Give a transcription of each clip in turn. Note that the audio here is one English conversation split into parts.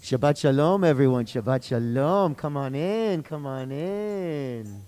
Shabbat Shalom, everyone. Shabbat Shalom. Come on in. Come on in.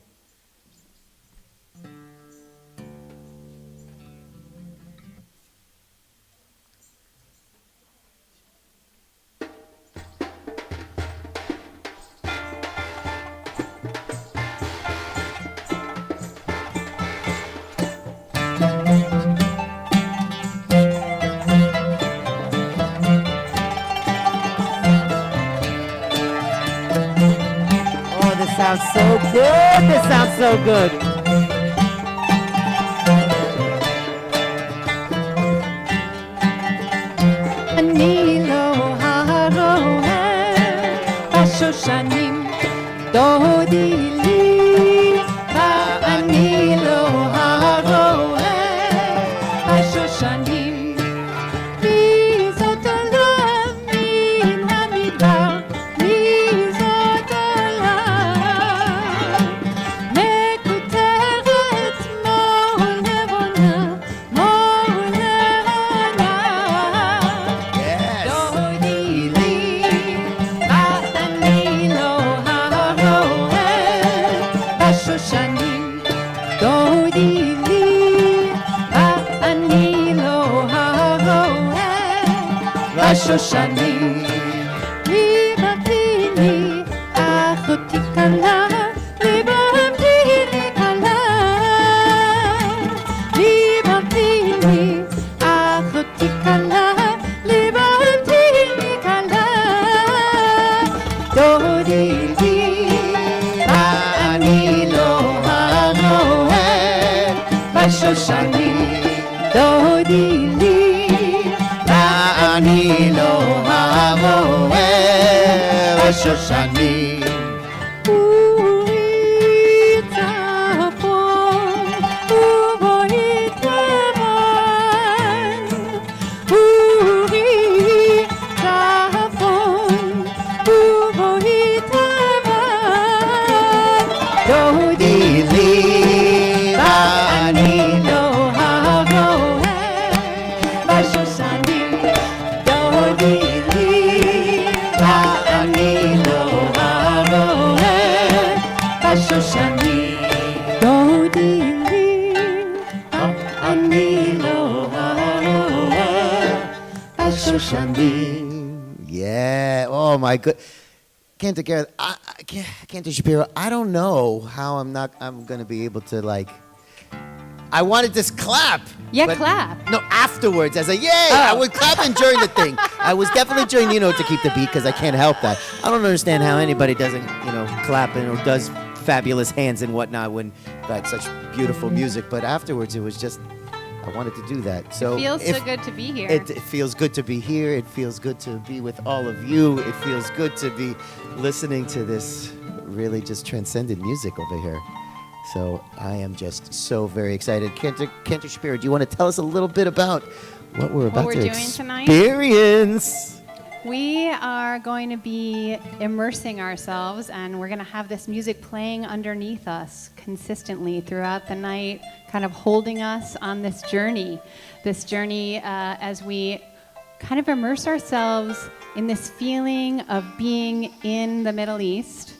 Sounds so good. This sounds so good. אני לא הרואה בשושנים דודי לי ואני לא הרואה בשושנים מי זאת עולה מן המדבר מי זאת עולה מקוטרת מול נבונה מול נבונה דודי לי ואני לא הרואה בשושנים דודי לי ואני לא הרואה בשושנים ליבתי לי אחותי קלה ליבתי לי קלה ליבתי לי אחותי קלה ליבתי לי קלה דודי לי ואני לא הרואה בשושנים דודי לי ואני לא הרואה בשושנים אורי צפון ובואי תימן אורי צפון ובואי תימן דודי לי ואני לא הרואה בשושנים דודי לי ואני לא הרואה בשושנים דודי לי ואני לא הרואה בשושנים. Yeah. Oh my good. Cantor Kerith, Cantor Shapiro. I don't know how I'm gonna be able to like. I wanted this clap. Yeah, but clap. No, afterwards as a yay. I would clap during the thing. I was definitely during to keep the beat because I can't help that. I don't understand how anybody doesn't clap or does fabulous hands and whatnot when got such beautiful music. But afterwards it was just. I wanted to do that. So It feels so good to be here. It feels good to be here. It feels good to be with all of you. It feels good to be listening to this really just transcendent music over here. So I am just so very excited. Cantor Shapiro, do you want to tell us a little bit about what we're about to doing tonight? experience? We are going to be immersing ourselves, and we're going to have this music playing underneath us consistently throughout the night, kind of holding us on this journey as we kind of immerse ourselves in this feeling of being in the Middle East.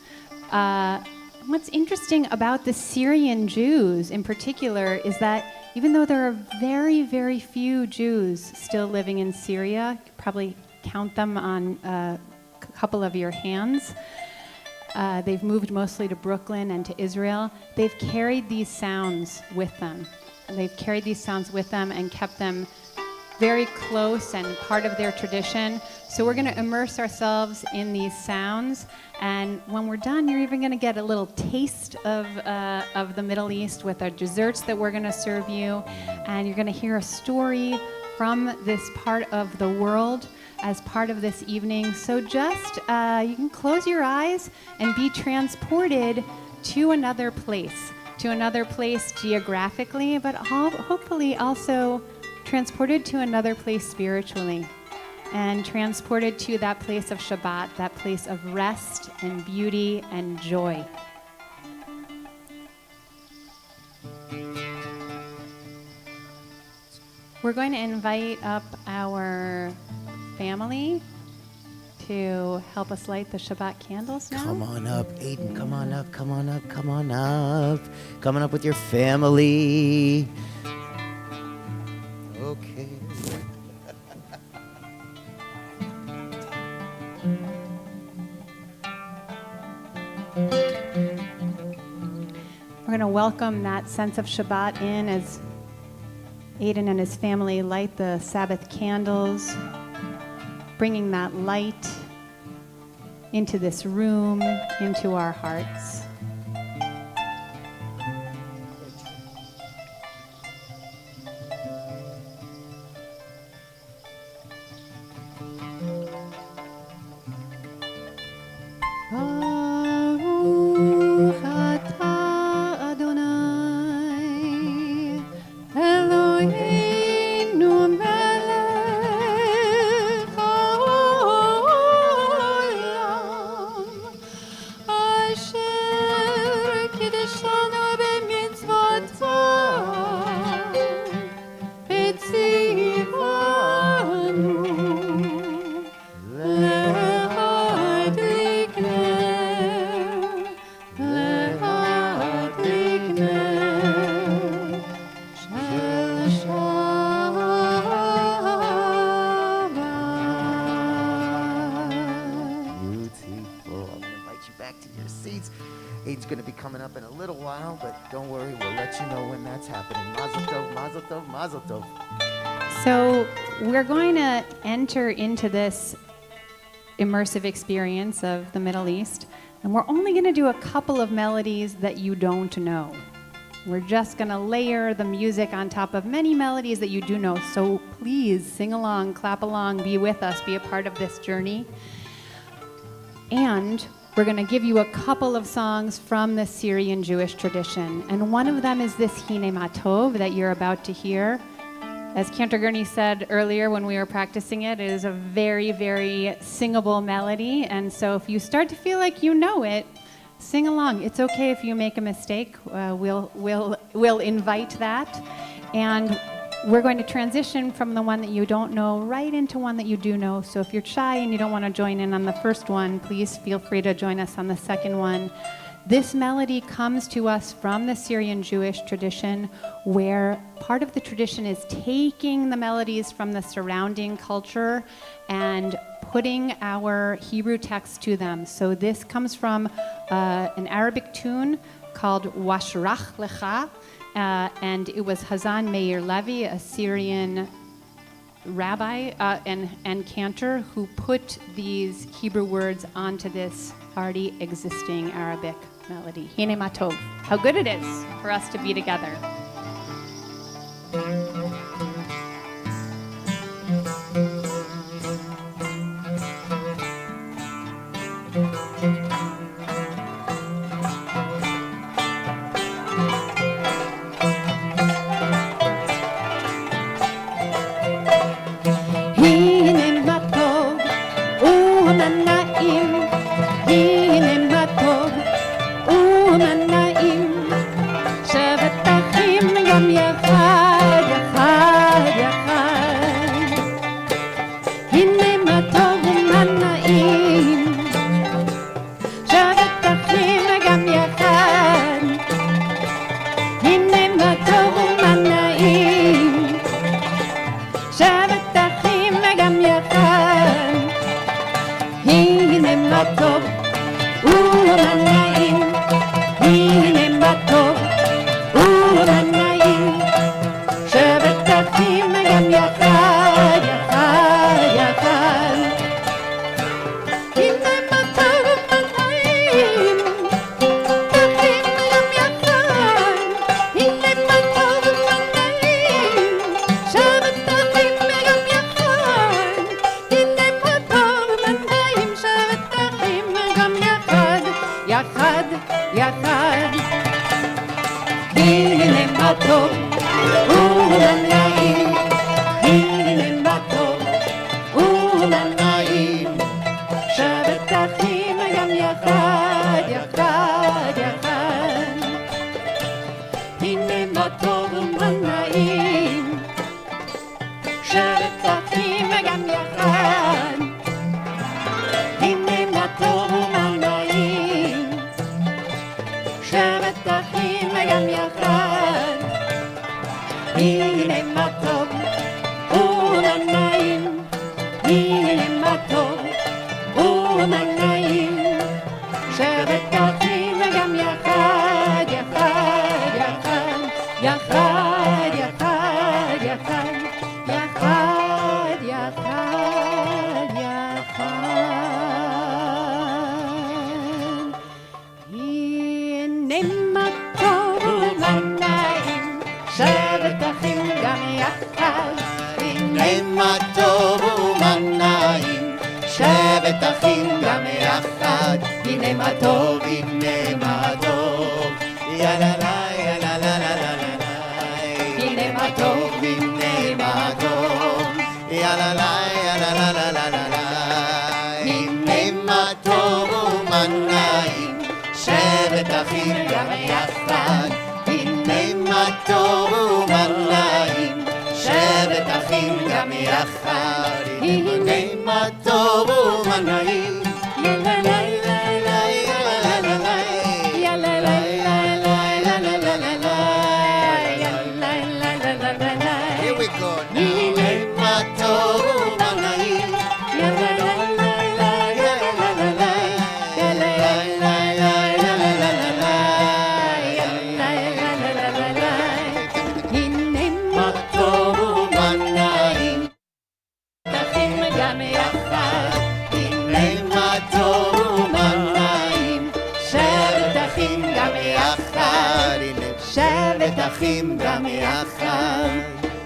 What's interesting about the Syrian Jews in particular is that even though there are very, very few Jews still living in Syria, you probably count them on a couple of your hands. They've moved mostly to Brooklyn and to Israel. They've carried these sounds with them. They've carried these sounds with them and kept them very close and part of their tradition. So we're going to immerse ourselves in these sounds. And when we're done, you're even going to get a little taste of the Middle East with our desserts that we're going to serve you. And you're going to hear a story from this part of the world as part of this evening. So just, you can close your eyes and be transported to another place geographically, but hopefully also transported to another place spiritually, and transported to that place of Shabbat, that place of rest and beauty and joy. We're going to invite up our family to help us light the Shabbat candles now? Come on up, Aiden. Come on up, come on up, come on up. Coming up with your family. Okay. We're going to welcome that sense of Shabbat in as Aiden and his family light the Sabbath candles, bringing that light into this room, into our hearts. Aiden's going to be coming up in a little while, but don't worry, we'll let you know when that's happening. Mazel tov, mazel tov, mazel tov. So we're going to enter into this immersive experience of the Middle East, and we're only going to do a couple of melodies that you don't know. We're just going to layer the music on top of many melodies that you do know. So please sing along, clap along, be with us, be a part of this journey. And we're going to give you a couple of songs from the Syrian Jewish tradition. And one of them is this Hine Matov that you're about to hear. As Cantor Gurney said earlier when we were practicing it, it is a very, very singable melody. And so if you start to feel like you know it, sing along. It's okay if you make a mistake. We'll invite that. And we're going to transition from the one that you don't know right into one that you do know. So if you're shy and you don't want to join in on the first one, please feel free to join us on the second one. This melody comes to us from the Syrian Jewish tradition, where part of the tradition is taking the melodies from the surrounding culture and putting our Hebrew text to them. So this comes from an Arabic tune called Washrach Lecha, and it was Hazan Meir Levi, a Syrian rabbi and cantor, who put these Hebrew words onto this already existing Arabic melody. Hine Matov. How good it is for us to be together. ומנעים, שבת אחים וגם יחד, יחד, יחד, יחד, יחד, יחד, יחד, יחד, יחד. הנה מה טוב ומנעים, שבת אחים גם יחד. הנה מה טוב ומנעים, שבת אחים גם יחד. הנה מה טוב, הנה מה טוב, יאללה יאללה לה לה לה לה לה. הנה מה טוב, הנה מה טוב, יאללה יאללה לה לה לה לה לה. הנה מה טוב ומנעים, שבת אחים גם יחד. הנה מה טוב ומנעים, שבת אחים גם יחד. הנה מה טוב ומנעים, יאללה לה לה לה לה לה לה, יאללה לה לה לה לה לה לה לה, יאללה לה לה לה לה לה. Here we go now. הנה מה טוב ומנעים, יאללה לה לה לה לה לה לה לה, יאללה לה לה לה לה לה לה לה, יאללה לה לה לה לה לה. הנה מה טוב ומנעים, אחים גם יחד. הנה מה טוב ומנעים, שבת אחים גם יחד. שבת אחים גם יחד,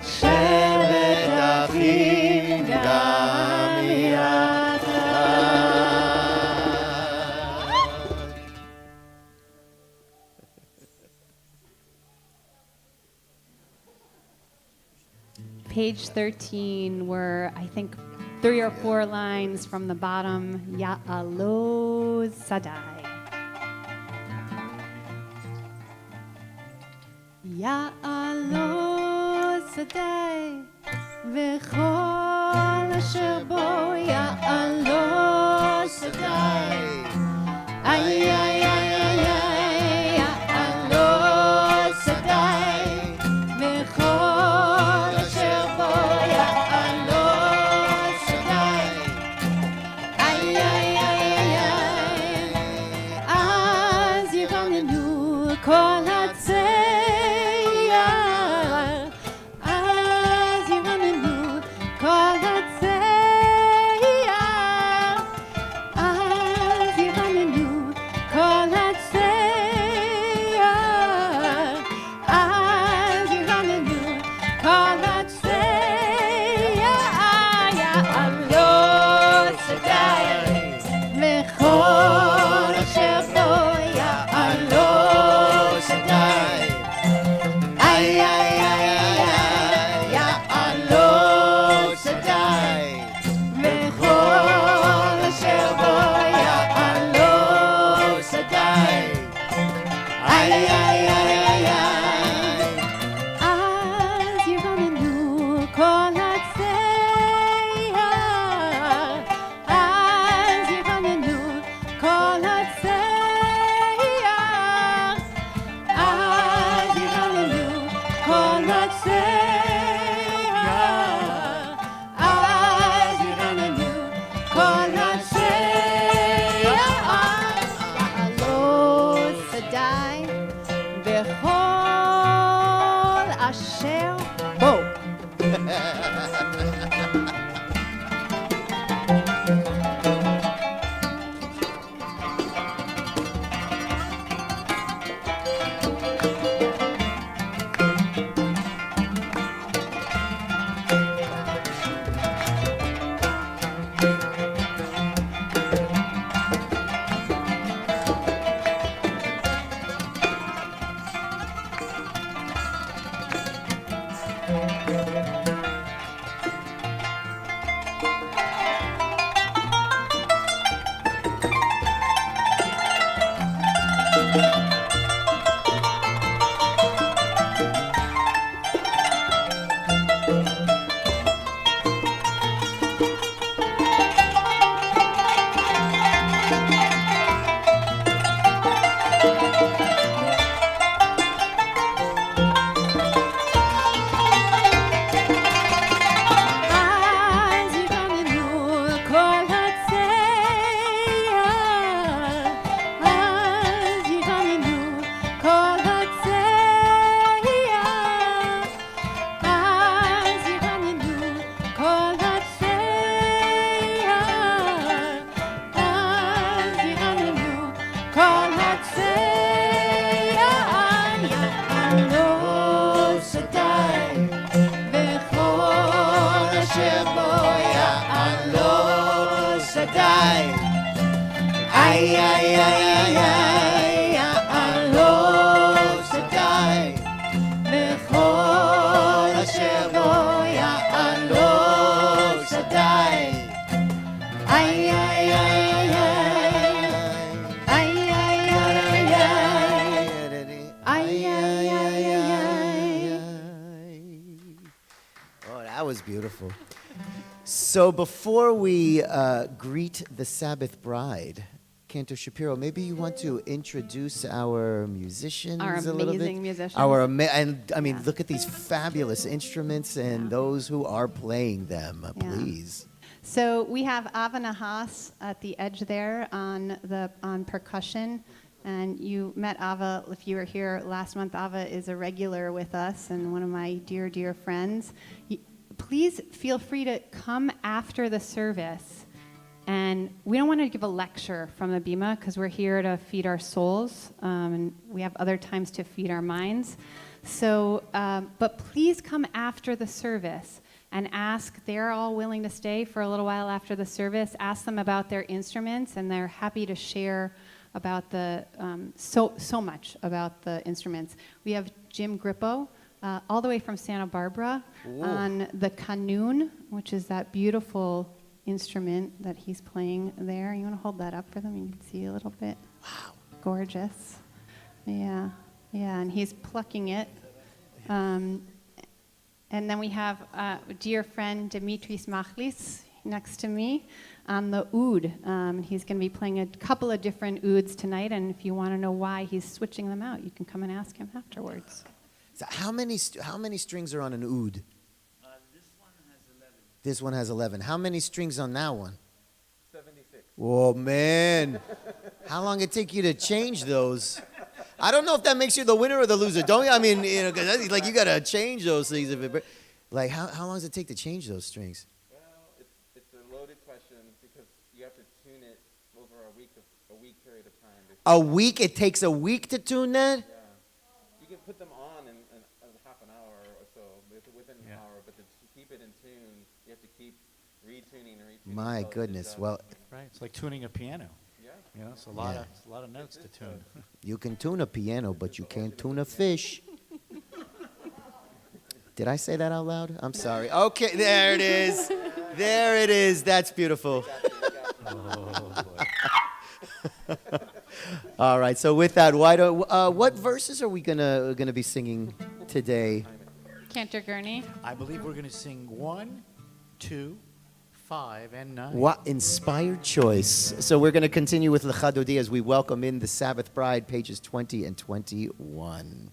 שבת אחים גם יחד. Page 13 were, I think, 3 or 4 lines from the bottom. Ya'alo Sadai. Ya'alo Sadai. V'chol asher bo Ya'alo Sadai. Ay, ay, ay, ay, ay. Ya'alo Sadai. V'chol asher bo Ya'alo Sadai. Ay, ay, ay, ay, ay. Az yivamenu kol hatzeir. Az yivamenu kol hatzeir. ay, ay, ay, יעלו שדי, בכל אשר בו יעלו שדי. איי, איי, איי, איי, איי, איי, איי, איי, איי, איי. Oh, that was beautiful. So before we greet the Sabbath bride, Cantor Shapiro, maybe you want to introduce our musicians Our a little bit? amazing musicians. Look at these fabulous instruments and those who are playing them, please. So we have Ava Nahas at the edge there on percussion. And you met Ava if you were here last month. Ava is a regular with us and one of my dear, dear friends. Please feel free to come after the service. And we don't want to give a lecture from the Bima because we're here to feed our souls. And we have other times to feed our minds. So, but please come after the service and ask. They're all willing to stay for a little while after the service. Ask them about their instruments, and they're happy to share about the so much about the instruments. We have Jim Grippo, all the way from Santa Barbara, on the qanun, which is that beautiful instrument that he's playing there. You want to hold that up for them? You can see a little bit. Wow, gorgeous. Yeah, and he's plucking it. And then we have a dear friend Dimitris Mahlis next to me on the oud. He's going to be playing a couple of different ouds tonight, and if you want to know why he's switching them out, you can come and ask him afterwards. So how many strings are on an oud? This one has 11. This one has 11. How many strings on that one? 76. Oh, man. How long it take you to change those? I don't know if that makes you the winner or the loser. Don't you? I mean, you know, 'cause like you got to change those things. Like, how long does it take to change those strings? Well, it's a loaded question because you have to tune it over a week period of time. A week? It takes a week to tune that? Yeah. You can put them on in half an hour or so, within an hour, but to keep it in tune, you have to keep retuning and retuning. My goodness. Well, Right, it's like tuning a piano. Yeah. You know, it's a lot of notes to tune. you can tune a piano, but you can't tune a fish. Did I say that out loud? I'm sorry. Okay, there it is. There it is. That's beautiful. All right. So with that, what verses are we gonna be singing today? Cantor Gurney. I believe we're going to sing 1, 2, 5, and 9. What inspired choice. So we're going to continue with Lecha Dodi as we welcome in the Sabbath Bride, pages 20 and 21.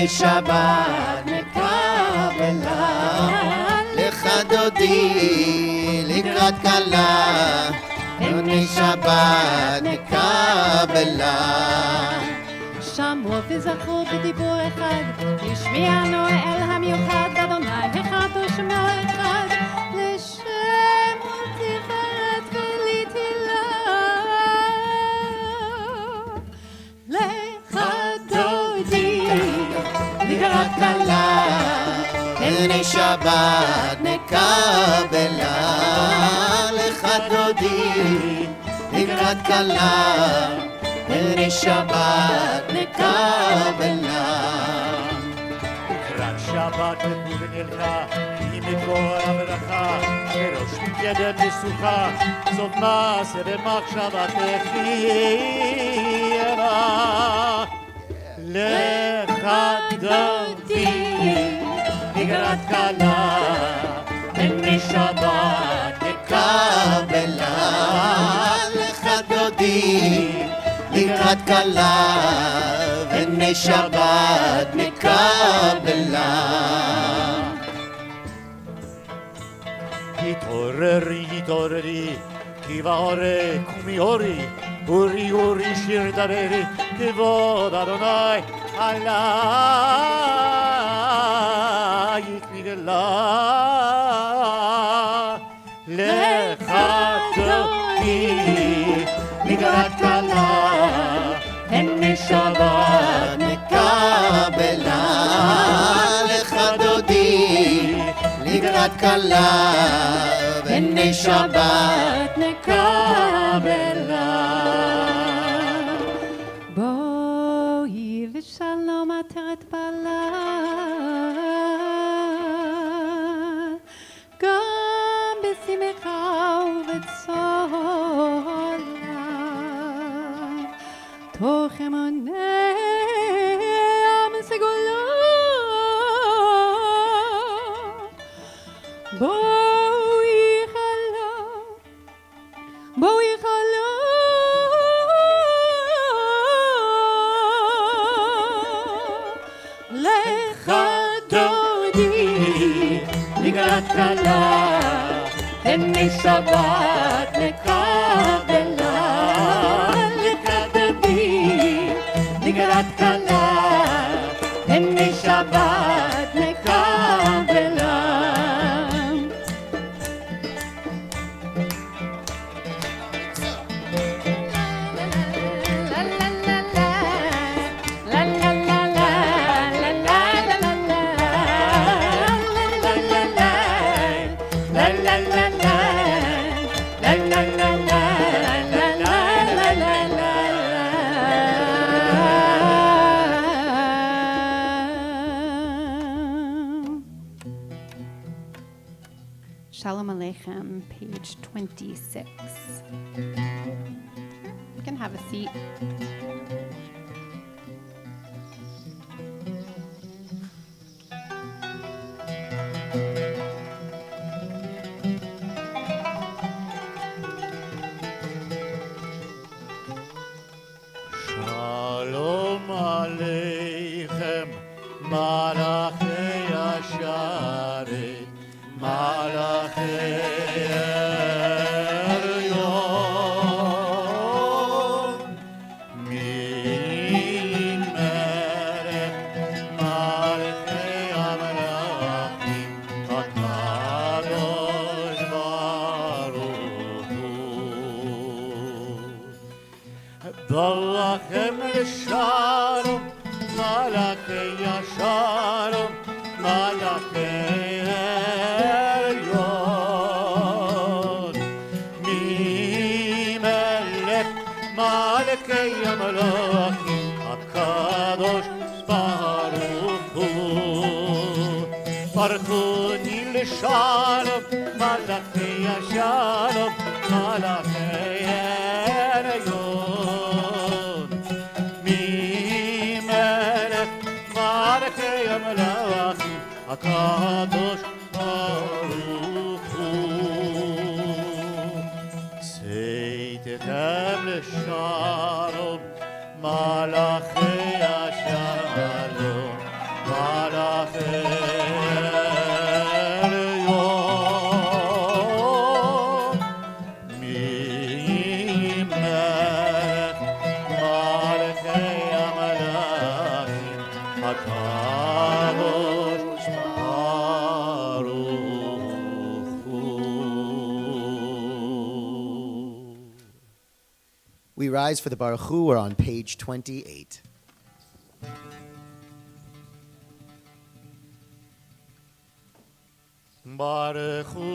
שבת מקבלה לך דודי לקראת כלה בני שבת מקבלה שמעו וזכרו בדיבור אחד השמיענו אל המיוחד אדוני אחד ושמו אחד לשם ולתפארת ולתהילה לך דודי לקראת כלה בני שבת מקבלה לך דודי לקראת כלה בני שבת מקבלה לקראת שבת ונלכה כי מקור הברכה כראש מתקדם לשוחה זאת מעשה במחשבתך יראה לך דודי לקראת כלה בני שבת מקבלה לך דודי לקראת כלה בני שבת מקבלה התעוררי התעוררי כי בעורק ומאורי אורי אורי שיר דברי כבוד אדוני עלייך נגלה לך דודי נגלת כלה הנה שבת נקבלה לך דודי לקראת כלה והנה שבת נקבלה בואי ושלום עטרת בעלה גם בשמחה ובצהלה תוך אמוני עם סגולה בואי חלה לך דודי לקראת כלה הנה שבת נקבלה לך דודי לקראת כלה הנה שבת נקבלה Shalom Aleichem, page 26. You can have a seat. Shalom Aleichem, Malachei Asharet, Malachei Elyon, Mimelech, Malachei Amalachim, HaKadosh Baruch Hu. Balachem Shalom, Malachei Shalom, Malachei Elyon, Mimelech, Malachei Amalachim, HaKadosh Baruch Hu. Barchuni l'Shalom, Malachei Shalom, Malachei Elyon, Mimelech, Malachei Amalachim, HaKadosh Baruch Hu. Tzeitichem l'Shalom, Malachei Shalom, Malachei Elyon, Mimelech, Malachei Amalachim, HaKadosh Baruch Hu. We rise for the Baruch Hu. We're on page 28. Baruch Hu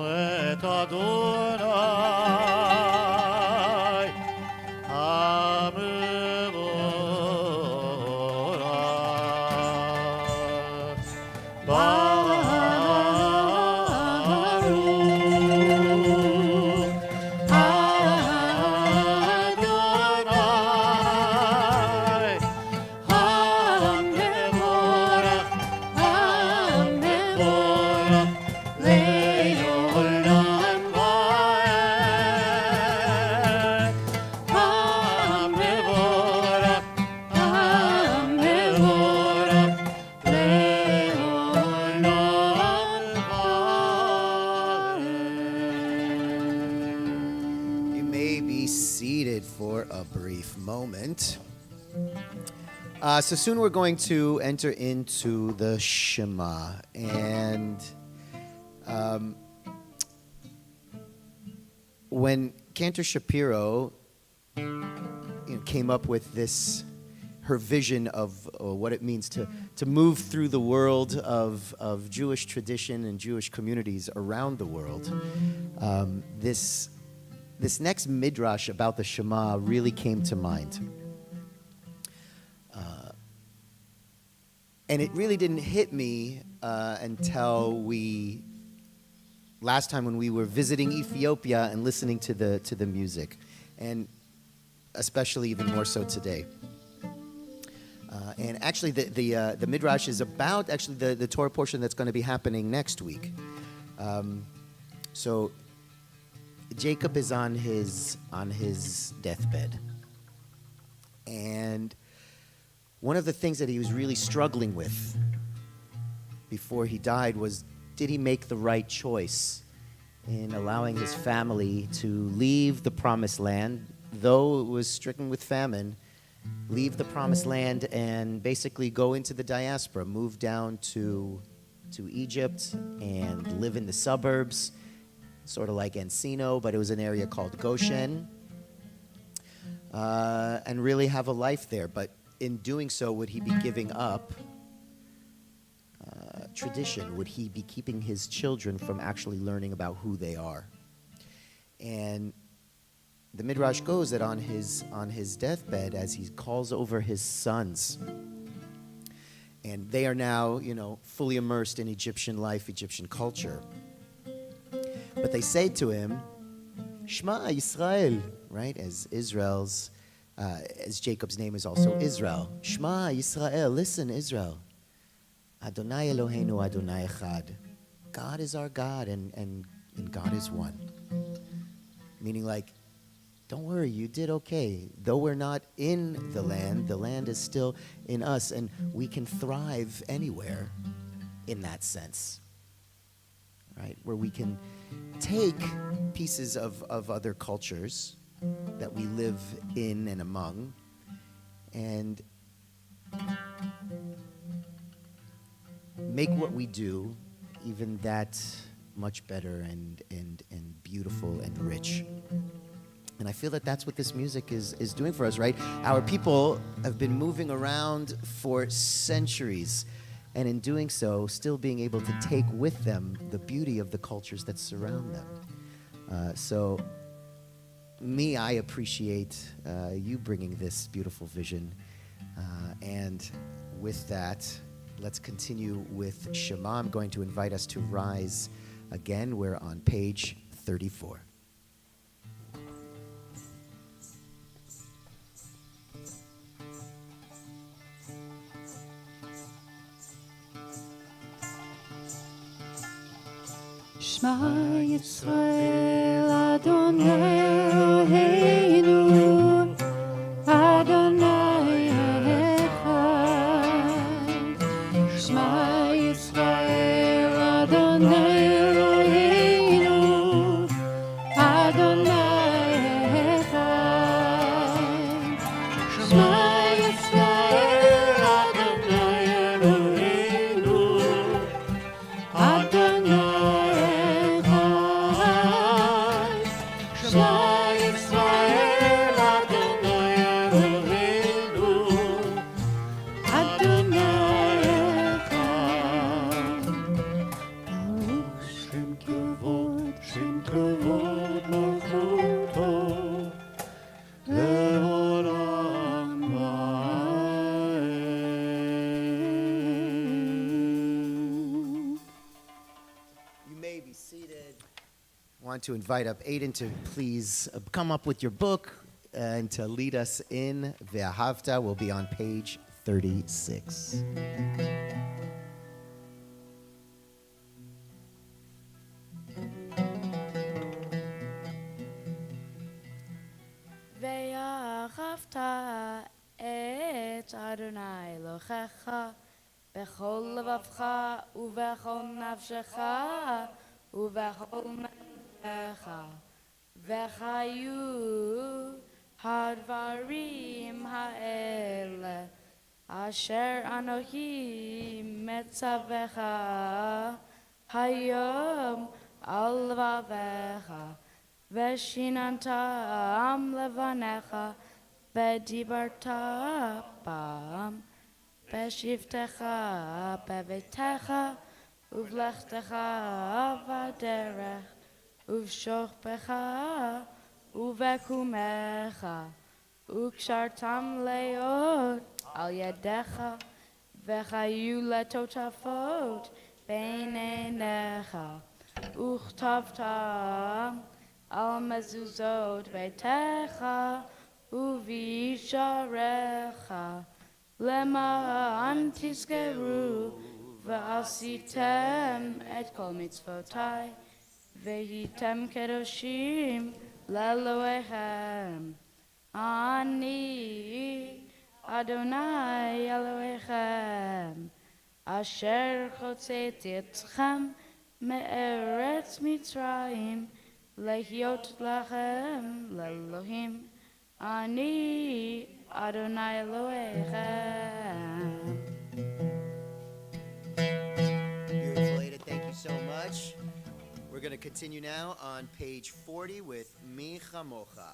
et Adonai HaMevorach. Baruch Adonai HaMevorach, HaMevorach, Le'olam may be seated for a brief moment. So soon we're going to enter into the Shema, and when Cantor Shapiro came up with her vision of what it means to move through the world of Jewish tradition and Jewish communities around the world, this next midrash about the Shema really came to mind. And it really didn't hit me until last time when we were visiting Ethiopia and listening to the music, and especially even more so today. And actually, the midrash is about actually the Torah portion that's going to be happening next week. So Jacob is on his deathbed, and one of the things that he was really struggling with before he died was, did he make the right choice in allowing his family to leave the promised land, though it was stricken with famine, leave the promised land and basically go into the diaspora, move down to Egypt and live in the suburbs, sort of like Encino, but it was an area called Goshen, and really have a life there. But in doing so, would he be giving up tradition? Would he be keeping his children from actually learning about who they are? And the midrash goes that on his deathbed, as he calls over his sons, and they are now, fully immersed in Egyptian life, Egyptian culture. But they say to him, Shema Yisrael, right? As Jacob's name is also Israel. Shema Yisrael, listen, Israel. Adonai Eloheinu Adonai Echad. God is our God, and God is one. Meaning, like, don't worry, you did okay. Though we're not in the land is still in us, and we can thrive anywhere in that sense, right? Where we can take pieces of other cultures that we live in and among, and make what we do even that much better and beautiful and rich. And I feel that that's what this music is doing for us, right? Our people have been moving around for centuries, and in doing so, still being able to take with them the beauty of the cultures that surround them. I appreciate you bringing this beautiful vision. And with that, let's continue with Shema. I'm going to invite us to rise again. We're on page 34. Shema Yisrael Adonai Eloheinu Adonai Echad. Shema Yisrael Adonai Eloheinu Adonai Echad. Shema Yisrael Adonai Eloheinu Adonai. To invite up Aiden to please come up with your book and to lead us in Ve'ahavta. Will be on page 36. Ve'ahavta et Adonai Elohecha bechol levavcha uvechol nafshecha uvechol וחיו הדברים האלה אשר אנוכי מצווך היום על לבביך ושיננתם לבניך ודיברת בם בשבתך בביתך ובלכתך בדרך ובשוכבך ובקומך וקשרתם להיות על ידיך וחיו לטוטפות בין עיניך וכתבתם על מזוזות ביתך ובישעריך למען תזכרו ועשיתם את כל מצוותיי והייתם קדושים לאלוהיכם. אני אדוני אלוהיכם אשר הוצאתי אתכם מארץ מצרים להיות לכם לאלוהים. אני אדוני אלוהיכם. Beautiful, Ada. Thank you so much. We're going to continue now on page 40 with Mi Chamocha.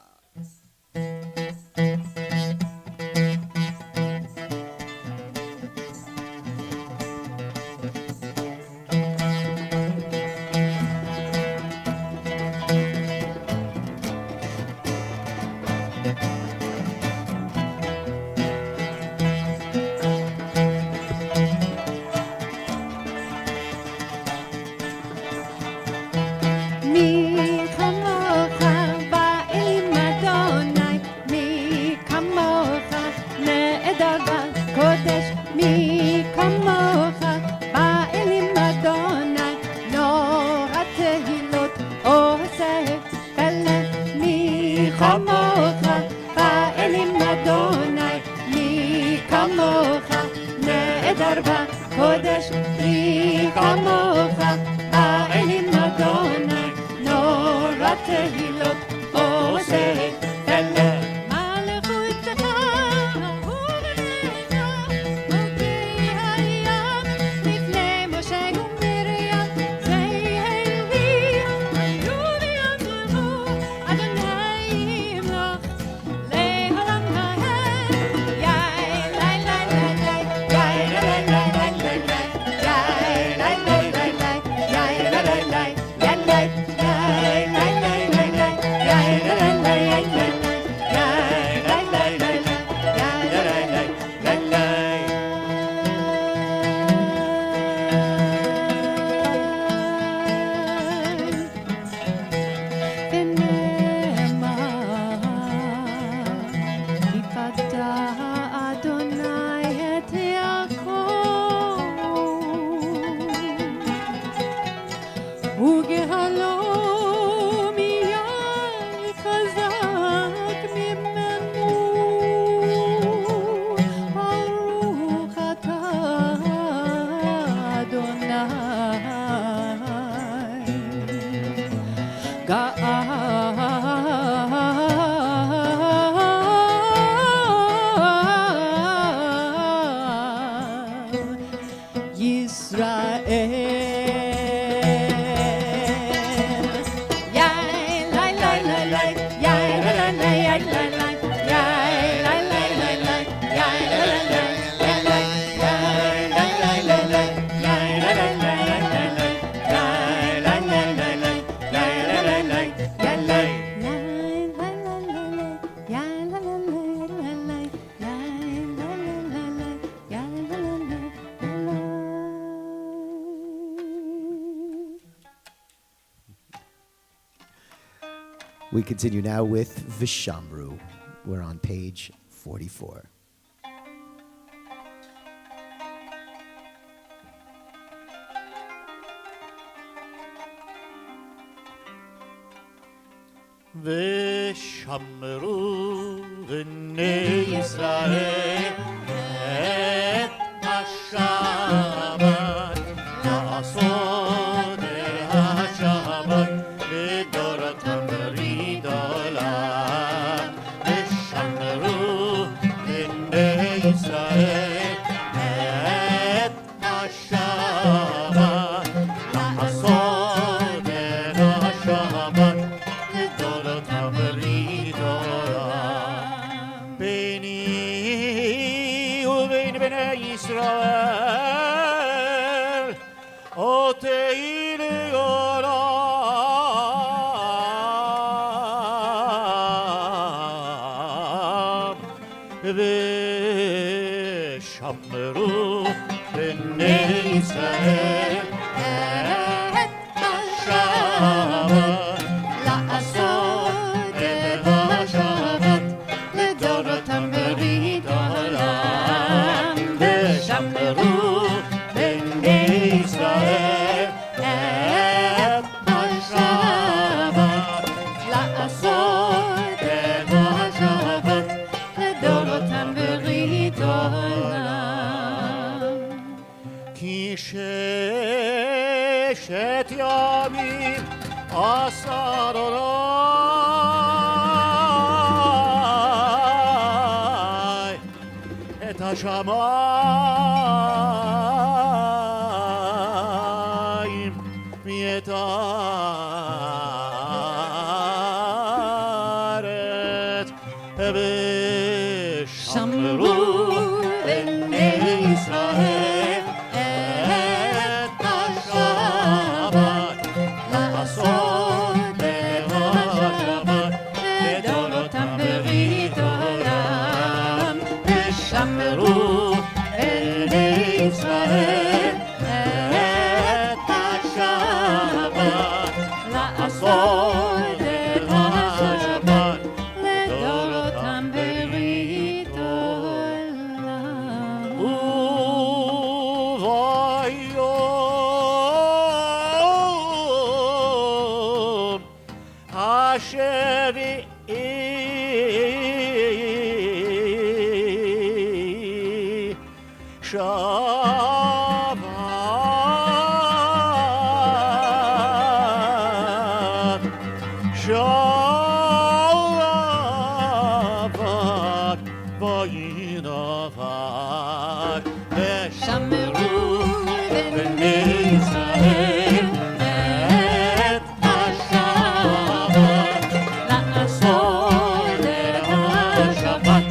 We continue now with Vishamru. We're on page 44. ושמרו בני ישראל את השבת לעשות את השבת לדורותם ברידה Israel Otei leolam V'shamru b'nei Israel לעשות את השבת לדורותם ברית עולם ושמרו בני ישראל את השבת לעשות את השבת לדורותם ברית עולם כי ששת ימים עשה אדוני את השמיים ואת הארץ ושמרו בני ישראל את השבת לעשות את השבת לדורותם ברית עולם ושמרו בני ישראל את השבת לעשות את השבת לדורותם ברית עולם וביום השביעי שבת וינבט ושמרו בני ישראל את השבת לעשות את השבת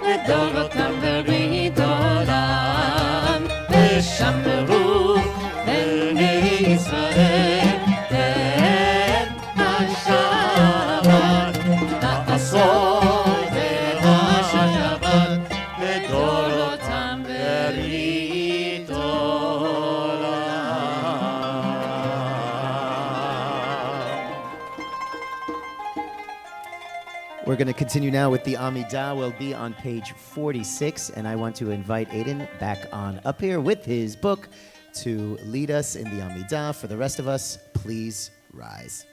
לדורותם ברית עולם ושמרו בני ישראל את השבת לעשות את השבת לדורותם ברית We're going to continue now with the Amidah. We'll be on page 46, and I want to invite Aiden back on up here with his book to lead us in the Amidah. For the rest of us, please rise.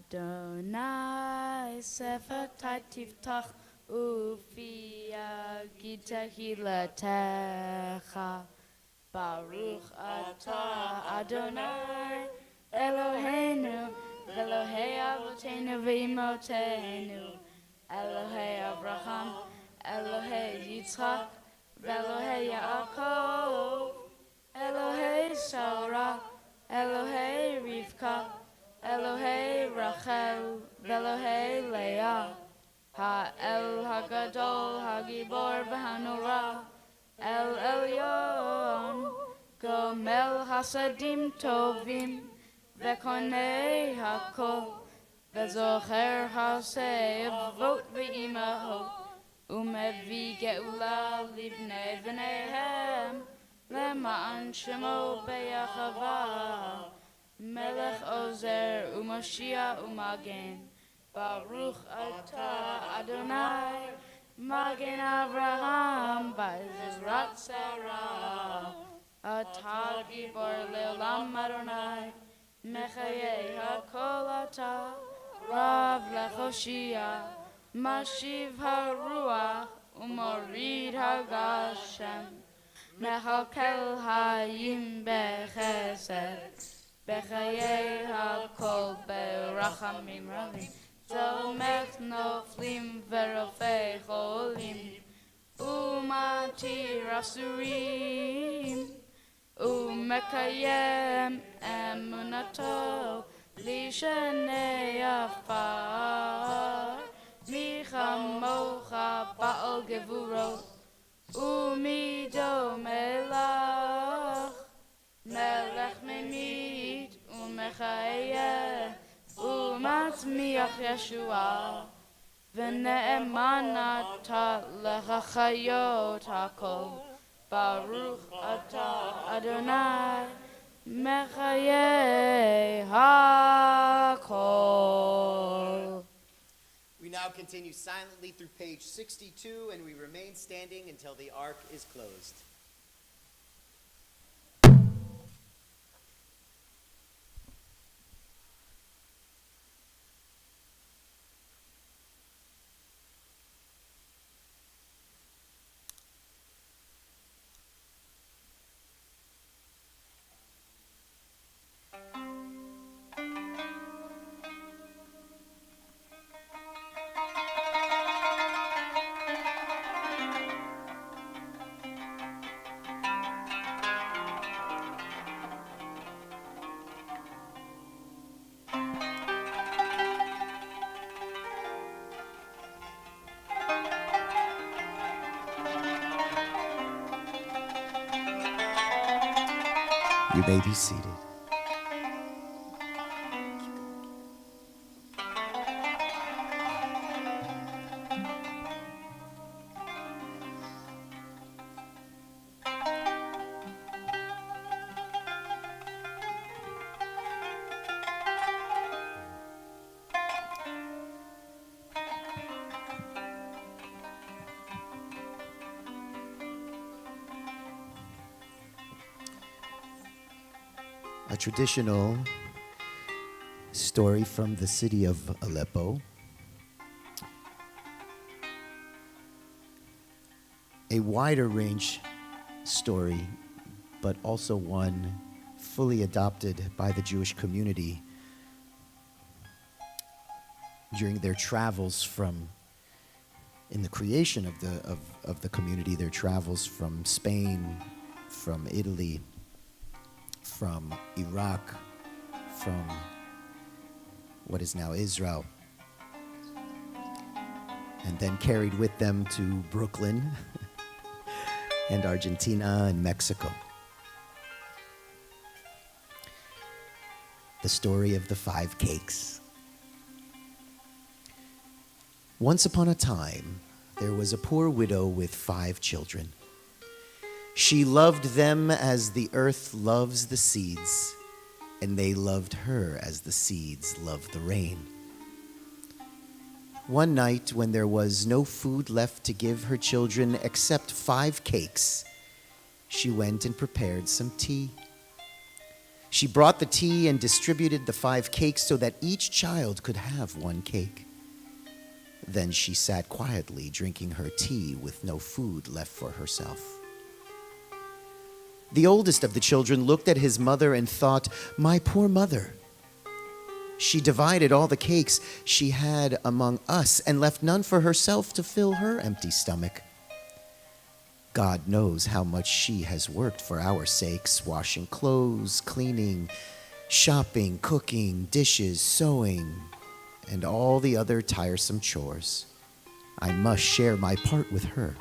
Adonai Sefer Tiftach Ufi Gitahilatecha Baruch Atah Adonai Eloheinu Elohei Avotenu V'Imotenu Elohei Abraham Elohei Yitzchak Elohei Yaakov Elohei Sarah Elohei Rivka Elohei Rachel, Elohei Leah, Ha-El HaGadol, HaGibor v'Hanora, El Elyon, Gomel Hasadim Tovim, V'Konei HaKol, V'Zocher Hasei, Vot v'Imahot, Umevi Geula Livnei V'neihem, Lema'an Shemo B'Yachava, Melech Ozer Umashia Umagen Baruch Atah Adonai Magen Avraham Ba'ezrat Sarah Atah Gibor Leolam Adonai Mechayei HaKol Atah Rav Lechoshia Mashiv HaRuach Umorid HaGashem Mechalkel Hayim Bechesed Bechayei HaKol Berachamim Ravim Zomech Noflim Verofei Cholim Umatir Asurim ומקיים אמונתו לשני עפר. מי כמוך בעל גבורות ומי דומה לך, מלך ממית ומחיה ומצמיח ישועה, ונאמן אתה לחיות הכל. ברוך אתה אדוני מחיי הכל. We now continue silently through page 62, and we remain standing until the ark is closed. You may be seated. A traditional story from the city of Aleppo. A wider range story, but also one fully adopted by the Jewish community during their travels in the creation of the community, their travels from Spain, from Italy, from Iraq, from what is now Israel, and then carried with them to Brooklyn and Argentina and Mexico. The story of the 5 cakes. Once upon a time, there was a poor widow with 5 children. She loved them as the earth loves the seeds, and they loved her as the seeds love the rain. One night, when there was no food left to give her children except 5 cakes, she went and prepared some tea. She brought the tea and distributed the 5 cakes so that each child could have 1 cake. Then she sat quietly drinking her tea with no food left for herself. The oldest of the children looked at his mother and thought, "My poor mother. She divided all the cakes she had among us and left none for herself to fill her empty stomach. God knows how much she has worked for our sakes, washing clothes, cleaning, shopping, cooking, dishes, sewing, and all the other tiresome chores. I must share my part with her."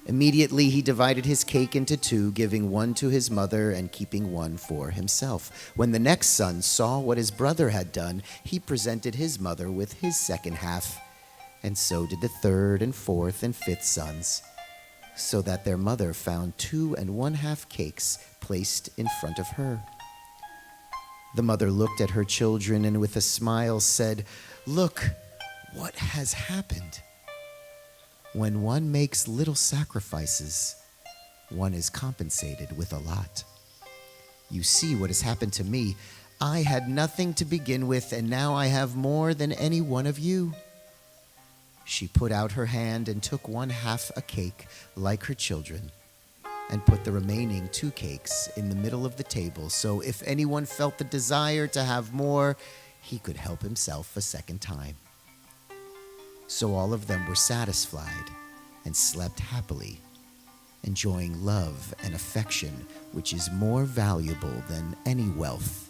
Immediately, he divided his cake into 2, giving 1 to his mother and keeping 1 for himself. When the next son saw what his brother had done, he presented his mother with his second half, and so did the 3rd and 4th and 5th sons, so that their mother found 2 1/2 cakes placed in front of her. The mother looked at her children and with a smile said, "Look, what has happened? When one makes little sacrifices, one is compensated with a lot. You see what has happened to me. I had nothing to begin with, and now I have more than any one of you." She put out her hand and took 1/2 a cake, like her children, and put the remaining 2 cakes in the middle of the table, so if anyone felt the desire to have more, he could help himself a second time. So all of them were satisfied and slept happily enjoying love and affection, which is more valuable than any wealth,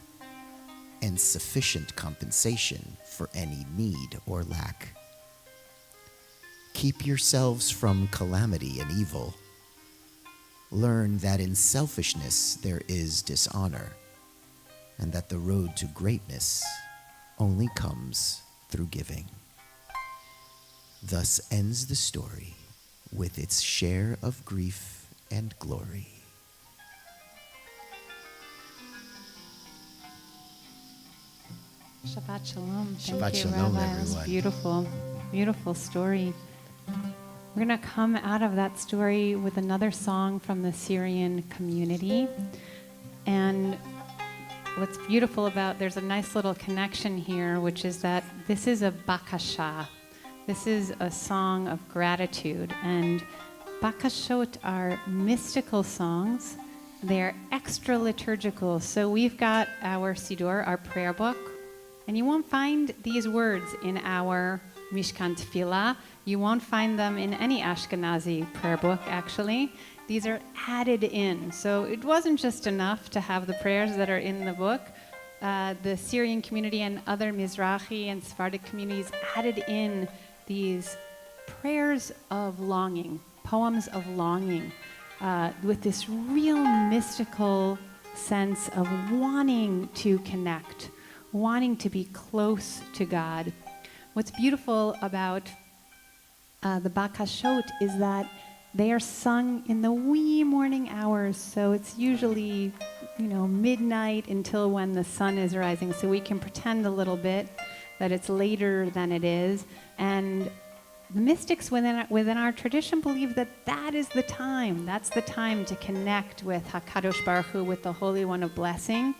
and sufficient compensation for any need or lack. Keep yourselves from calamity and evil. Learn that in selfishness there is dishonor, and that the road to greatness only comes through giving. Thus ends the story with its share of grief and glory. Shabbat Shalom. Thank Shabbat you, Shalom, Rabbi. It was everyone. beautiful, beautiful story. We're going to come out of that story with another song from the Syrian community. And what's beautiful about, there's a nice little connection here, which is that this is a bakasha. This is a song of gratitude. And bakashot are mystical songs. They're extra liturgical. So we've got our Siddur, our prayer book, and you won't find these words in our Mishkan Tefillah. You won't find them in any Ashkenazi prayer book, actually. These are added in. So it wasn't just enough to have the prayers that are in the book. The Syrian community and other Mizrahi and Sephardic communities added in these prayers of longing, poems of longing, with this real mystical sense of wanting to connect, wanting to be close to God. What's beautiful about the bakashot is that they are sung in the wee morning hours, so it's usually, midnight until when the sun is rising, so we can pretend a little bit that it's later than it is. And the mystics within our tradition believe that is the time. That's the time to connect with HaKadosh Baruch Hu, with the Holy One of Blessing.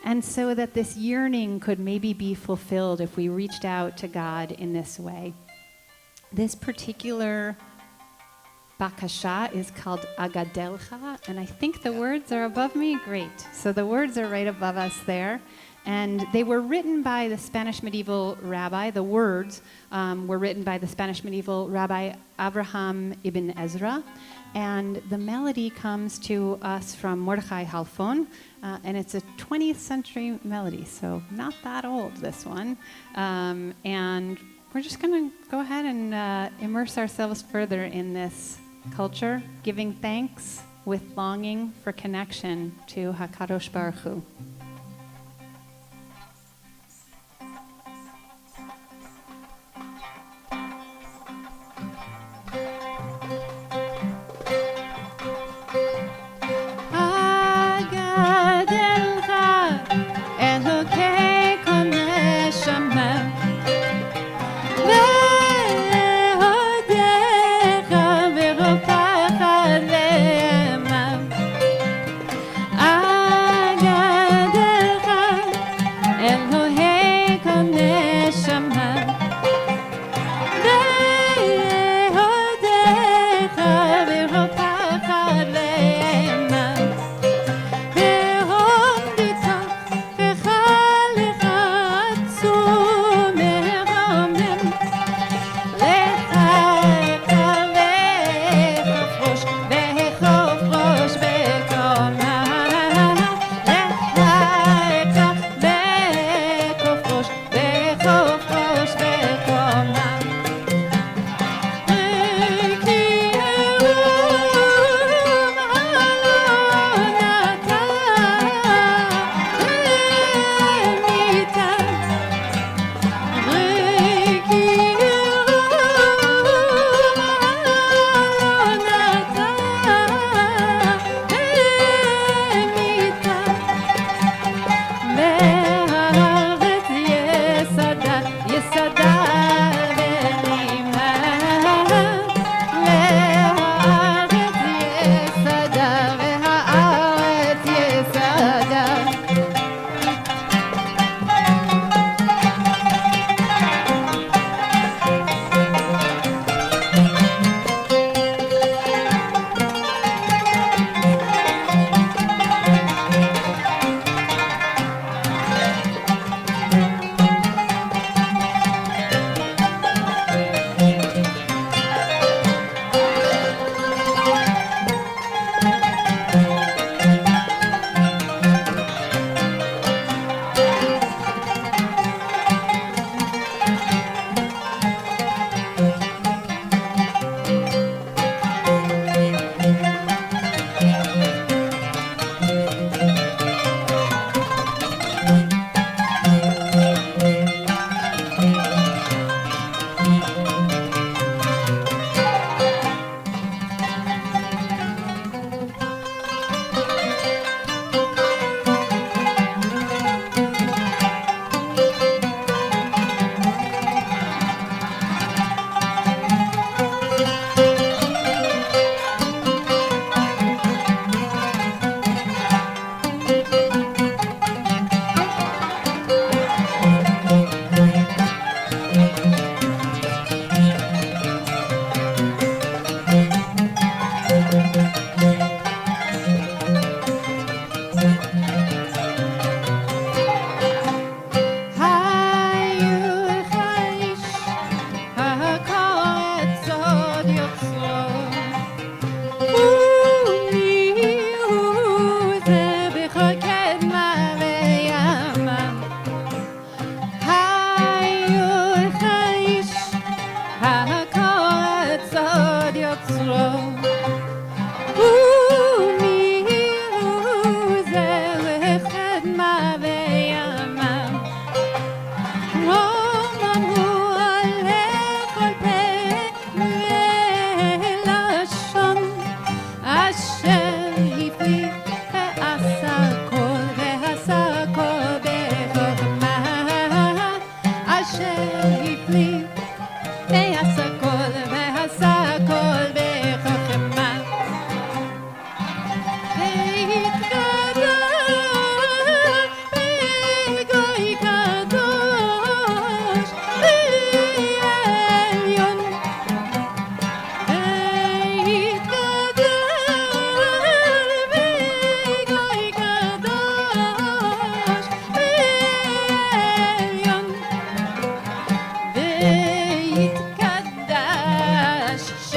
And so that this yearning could maybe be fulfilled if we reached out to God in this way. This particular bakasha is called Agadelcha, and I think the words are above me. Great. So the words are right above us there. And they were written by the Spanish medieval rabbi. The words were written by the Spanish medieval rabbi Abraham ibn Ezra. And the melody comes to us from Mordechai Halfon, and it's a 20th century melody, so not that old, this one. And we're just going to go ahead and immerse ourselves further in this culture, giving thanks with longing for connection to HaKadosh Baruch Hu. I got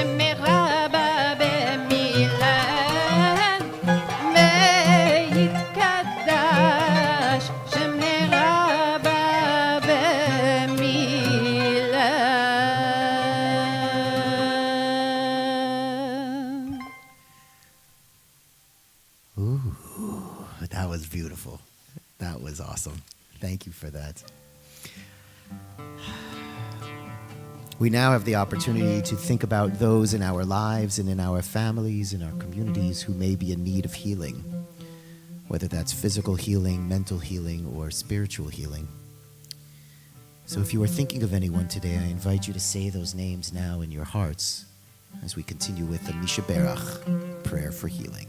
שמרבה במילן ויתקדש שמרבה במילן. Ooh, that was beautiful. That was awesome. Thank you for that. We now have the opportunity to think about those in our lives and in our families, in our communities who may be in need of healing, whether that's physical healing, mental healing, or spiritual healing. So if you are thinking of anyone today, I invite you to say those names now in your hearts as we continue with the Mishaberach, prayer for healing.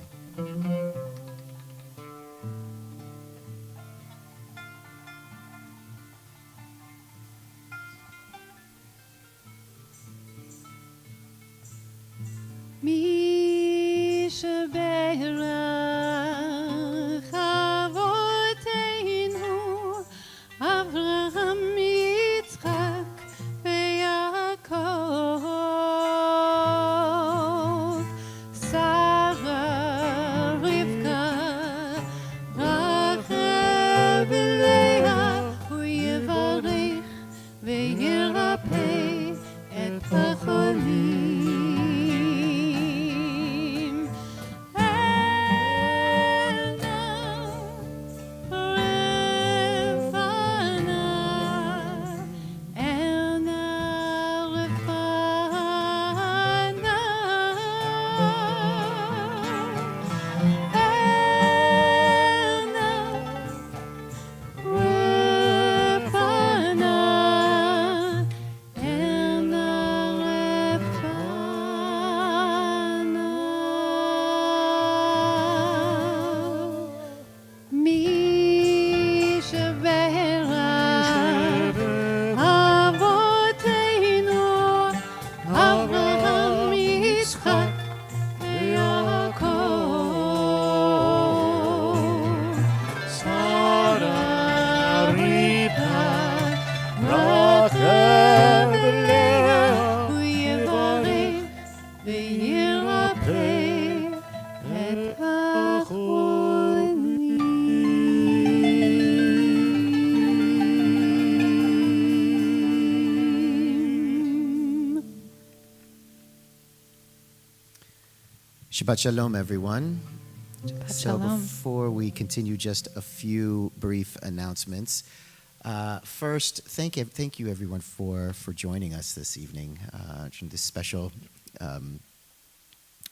מי שברך אבותינו אברהם יצחק ויעקב שרה רבקה רחל ולאה הוא יברך וירפא את החולים. Shabbat Shalom, everyone. Shabbat So Shalom. before we continue, just a few brief announcements. First, thank you everyone for joining us this evening. This special,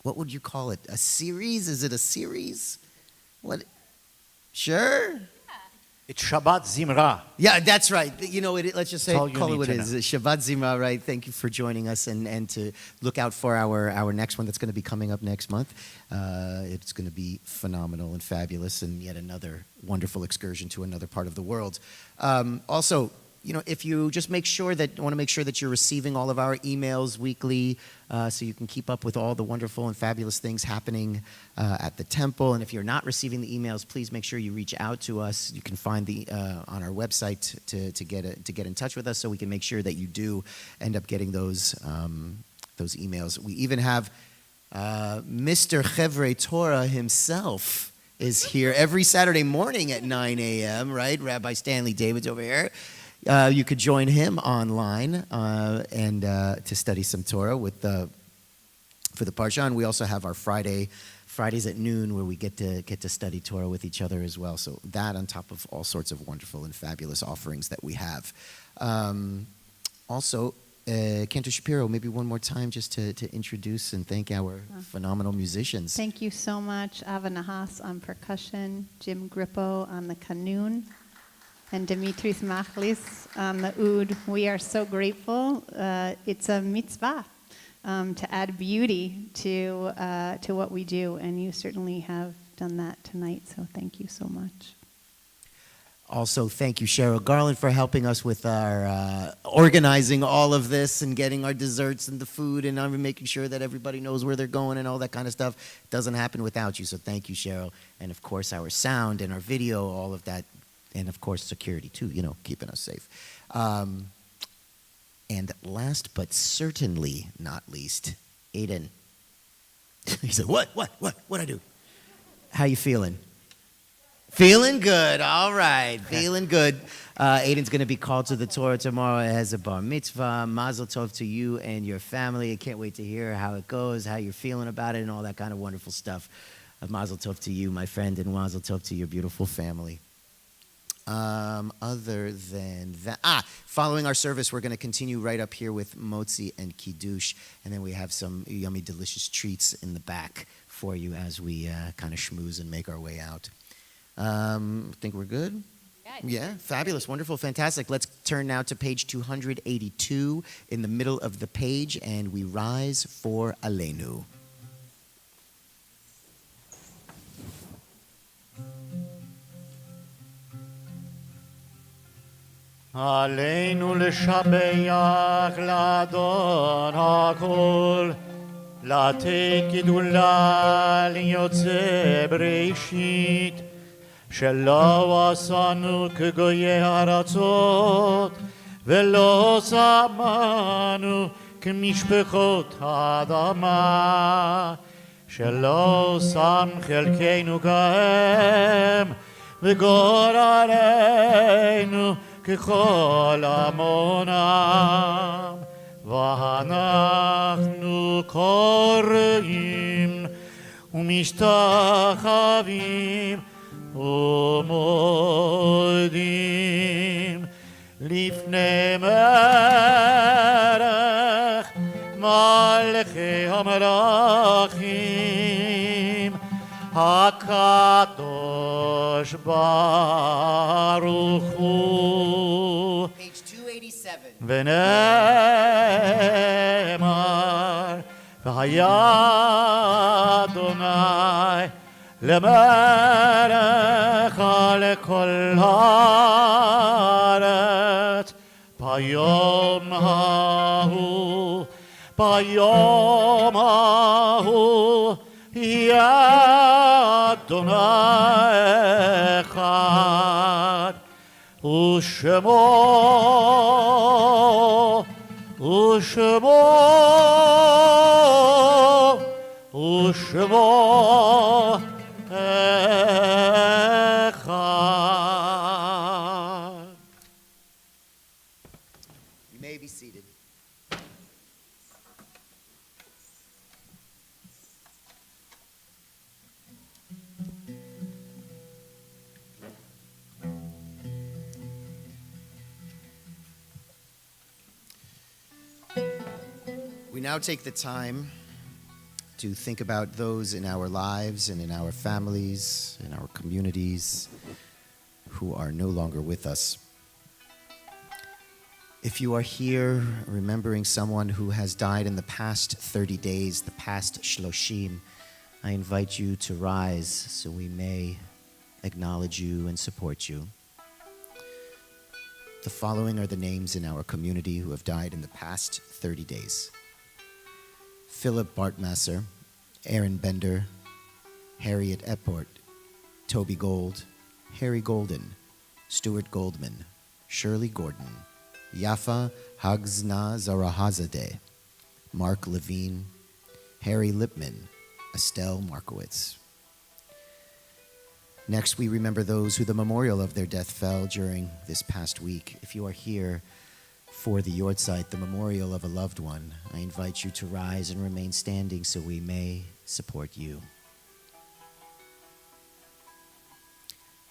what would you call it? A series? Is it a series? What? Sure? It's Shabbat Zimrah. Yeah, that's right. You know, let's just say, That's all you call it need what to it is. know. Shabbat Zimrah, right? Thank you for joining us and to look out for our next one that's going to be coming up next month. It's going to be phenomenal and fabulous and yet another wonderful excursion to another part of the world. Also, you know, if you just want to make sure that you're receiving all of our emails weekly so you can keep up with all the wonderful and fabulous things happening at the temple. And if you're not receiving the emails, please make sure you reach out to us. You can find on our website to get in touch with us so we can make sure that you do end up getting those emails. We even have Mr. Chevre Torah himself is here every Saturday morning at 9 a.m., right? Rabbi Stanley David's over here. You could join him online and to study some Torah for the Parsha. And we also have our Fridays at noon where we get to study Torah with each other as well. So that on top of all sorts of wonderful and fabulous offerings that we have. Also, Cantor Shapiro, maybe one more time just to introduce and thank our phenomenal musicians. Thank you so much, Ava Nahas on percussion, Jim Grippo on the qanun, and Dimitris Mahlis on the oud. We are so grateful. It's a mitzvah to add beauty to what we do, and you certainly have done that tonight, so thank you so much. Also, thank you, Cheryl Garland, for helping us with our organizing all of this and getting our desserts and the food and making sure that everybody knows where they're going and all that kind of stuff. It doesn't happen without you, so thank you, Cheryl. And, of course, our sound and our video, all of that. And, of course, security, too, keeping us safe. And last but certainly not least, Aiden. He said, What'd I do? How you feeling? Feeling good. All right. Feeling good. Aiden's going to be called to the Torah tomorrow as a bar mitzvah. Mazel tov to you and your family. I can't wait to hear how it goes, how you're feeling about it, and all that kind of wonderful stuff. Mazel tov to you, my friend, and mazel tov to your beautiful family. Other than that, following our service, we're going to continue right up here with Motzi and Kiddush, and then we have some yummy, delicious treats in the back for you as we kind of schmooze and make our way out. Think we're good? Yeah, fabulous, wonderful, fantastic. Let's turn now to page 282 in the middle of the page, and we rise for Aleinu. עלינו לשבח לאדון הכל, לתת גדולה ליוצא בראשית, שלא עשנו כגויי ארצות, ולא שמנו כמשפחות האדמה, שלא שם חלקנו כהם, וגורלנו ככל עמונם, ואנחנו קוראים ומשתחווים ומודים לפני מלך מלכי המלכים הקדוש ברוך הוא. Page 287. ונאמר והיה אדוני למלך על כל הארץ ביום ההוא, ביום ההוא יהיה אדוני אחד, ושמו אחד. You may be seated. We now take the time to think about those in our lives and in our families, in our communities, who are no longer with us. If you are here remembering someone who has died in the past 30 days, the past shloshim, I invite you to rise so we may acknowledge you and support you. The following are the names in our community who have died in the past 30 days. Philip Bartmasser, Aaron Bender, Harriet Eport, Toby Gold, Harry Golden, Stuart Goldman, Shirley Gordon, Yafa Hagzna Zarahazadeh, Mark Levine, Harry Lipman, Estelle Markowitz. Next, we remember those who the memorial of their death fell during this past week. If you are here for the Yortzeit, the memorial of a loved one, I invite you to rise and remain standing so we may support you.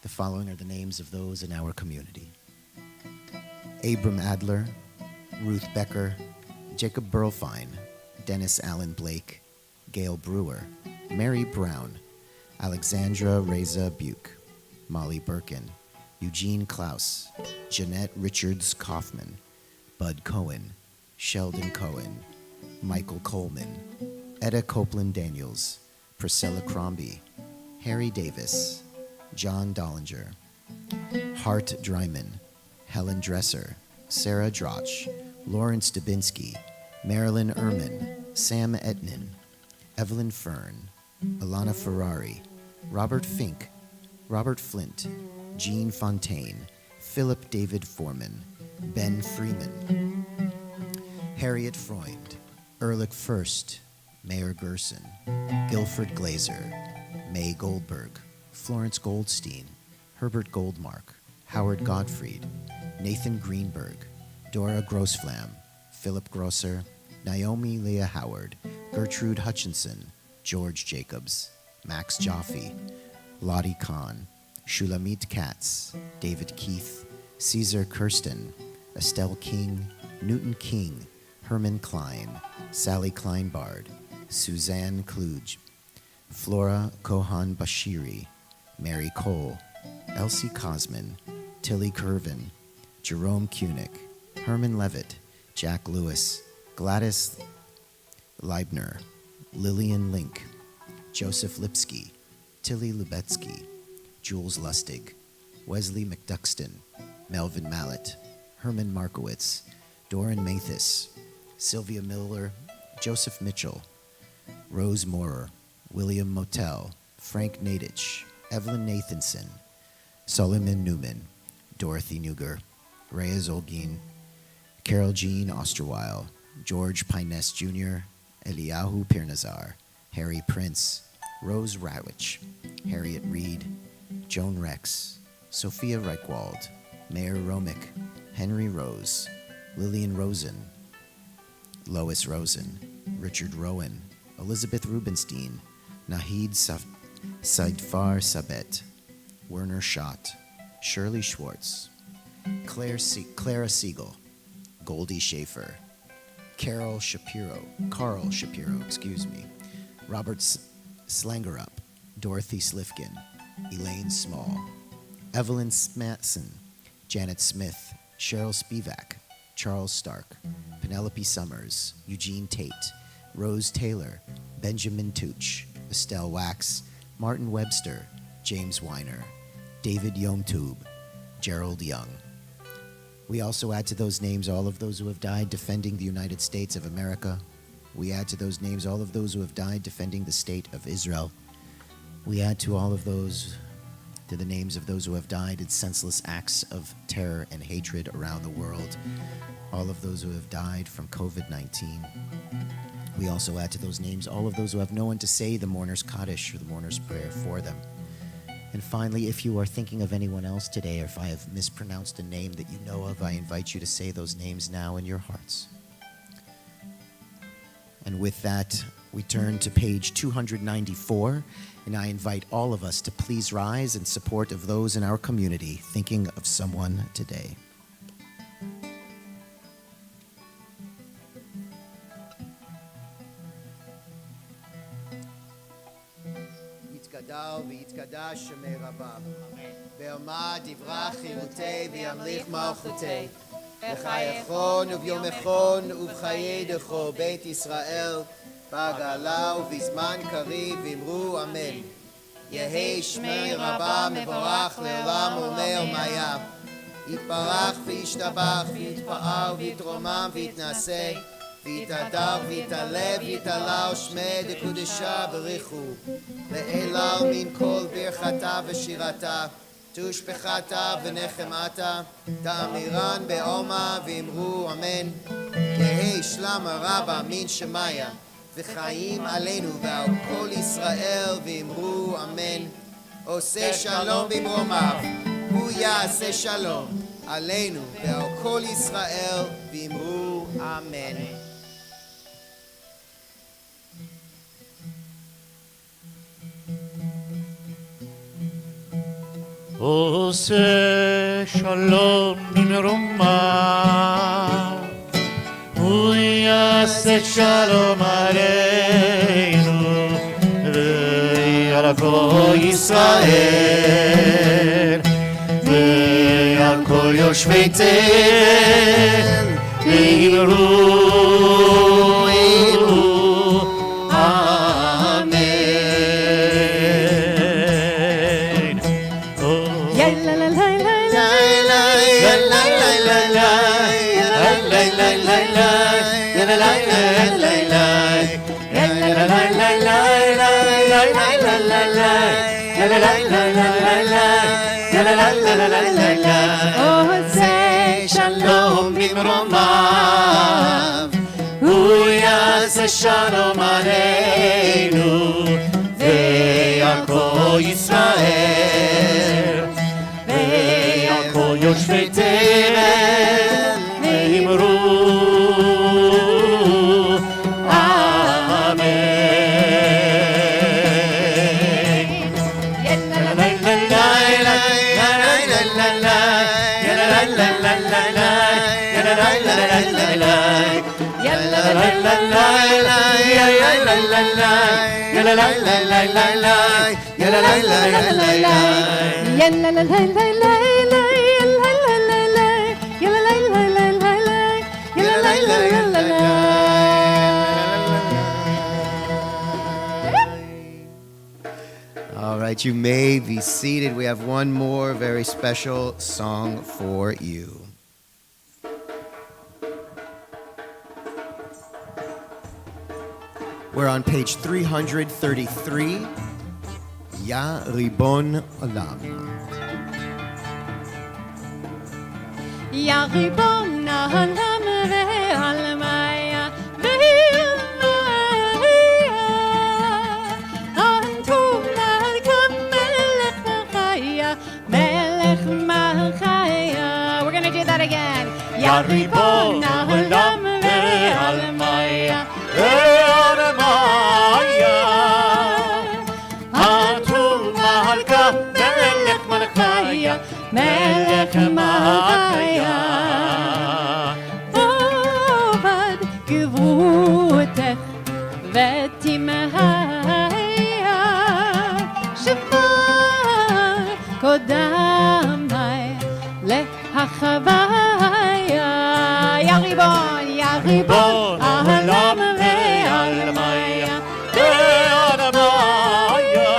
The following are the names of those in our community. Abram Adler, Ruth Becker, Jacob Burlfine, Dennis Allen Blake, Gail Brewer, Mary Brown, Alexandra Reza Buke, Molly Birkin, Eugene Klaus, Jeanette Richards Kaufman, Bud Cohen, Sheldon Cohen, Michael Coleman, Etta Copeland Daniels, Priscilla Crombie, Harry Davis, John Dollinger, Hart Dryman, Helen Dresser, Sarah Drotch, Lawrence Dubinsky, Marilyn Ehrman, Sam Etnin, Evelyn Fern, Alana Ferrari, Robert Fink, Robert Flint, Jean Fontaine, Philip David Foreman, Ben Freeman, Harriet Freund, Ehrlich First, Mayor Gerson, Guilford Glazer, May Goldberg, Florence Goldstein, Herbert Goldmark, Howard Gottfried, Nathan Greenberg, Dora Grossflam, Philip Grosser, Naomi Leah Howard, Gertrude Hutchinson, George Jacobs, Max Jaffe, Lottie Kahn, Shulamit Katz, David Keith, Caesar Kirsten, Estelle King, Newton King, Herman Klein, Sally Kleinbard, Suzanne Kluge, Flora Kohan Bashiri, Mary Cole, Elsie Cosman, Tilly Curvin, Jerome Kunick, Herman Levitt, Jack Lewis, Gladys Leibner, Lillian Link, Joseph Lipsky, Tilly Lubetsky, Jules Lustig, Wesley McDuxton, Melvin Mallet, Herman Markowitz, Doran Mathis, Sylvia Miller, Joseph Mitchell, Rose Moorer, William Motel, Frank Nadich, Evelyn Nathanson, Solomon Newman, Dorothy Neuger, Reyes Olguin, Carol Jean Osterweil, George Pines Jr., Eliyahu Pirnazar, Harry Prince, Rose Rawich, Harriet Reed, Joan Rex, Sophia Reichwald, Mayor Romick, Henry Rose, Lillian Rosen, Lois Rosen, Richard Rowan, Elizabeth Rubenstein, Nahid Saidfar Sabet, Werner Schott, Shirley Schwartz, Clara Siegel, Goldie Schaefer, Carl Shapiro, Robert Slangerup, Dorothy Slifkin, Elaine Small, Evelyn Smatson, Janet Smith, Cheryl Spivak, Charles Stark, Penelope Summers, Eugene Tate, Rose Taylor, Benjamin Tooch, Estelle Wax, Martin Webster, James Weiner, David Yomtube, Gerald Young. We also add to those names all of those who have died defending the United States of America. We add to those names all of those who have died defending the state of Israel. We add to all of those, to the names of those who have died in senseless acts of terror and hatred around the world. All of those who have died from COVID-19. We also add to those names all of those who have no one to say the mourner's Kaddish or the mourner's prayer for them. And finally, if you are thinking of anyone else today, or if I have mispronounced a name that you know of, I invite you to say those names now in your hearts. And with that, we turn to page 294, and I invite all of us to please rise in support of those in our community thinking of someone today. יתגדל ויתקדש שמי רבם. בעלמא דברך חירותי וימליך מלכותי. בחייכון וביומכון ובחיי דכו בית ישראל, בגאלה ובזמן קריב אמרו אמן. יהי שמי רבה מבורך לעולם אומר מיה. יתברך וישתבח ויתפאר ויתרומם ויתנשא. ויתהדר ויתעלה ויתעלה ושמי דקודשה בריחו. לאלל מן כל ברכתה ושירתה. תושבחתה ונחמתה. תאמירן בעלמא ואמרו אמן. יהי שלמה רבה מן שמיה. וחיים עלינו ועל כל ישראל ואמרו אמן. עושה שלום במרומיו. הוא יעשה שלום עלינו ועל כל ישראל ואמרו אמן. עושה שלום במרומיו, הוא יעשה שלום עלינו ועל כל ישראל ועל כל יושבי תל ואמרו עושה שלום במרומיו, הוא יעשה יעשה שלום עלינו ועל כל ישראל ועל כל יושבי תבל ואמרו All right, you may be seated. We have one more very special song for you. We're on page 333, Ya Ribon Olam. Ya Ribon Olam ve'almaya Antu Malka Melech Machaya Melech Machaya. We're going to do that again. Ya Ribon Olam ve'almaya Melech Malchaya Ovad Gevutech Vetimahaya Shema Kodamai Lehachavaya Ya Ribon, Ya Ribon Olam ve'almaya ve'adamaya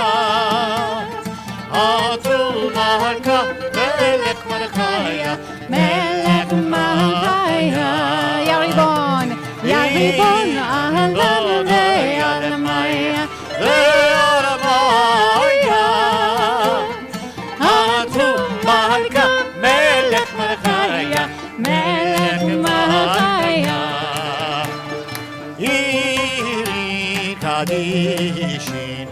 Atu Malka Melech Malchaya Melech Malchaya Ya Ribon, Ya Ribon Olam ve'almaya ve'adamaya Atu Malka Melech Malchaya Melech Malchaya Iri Kadishin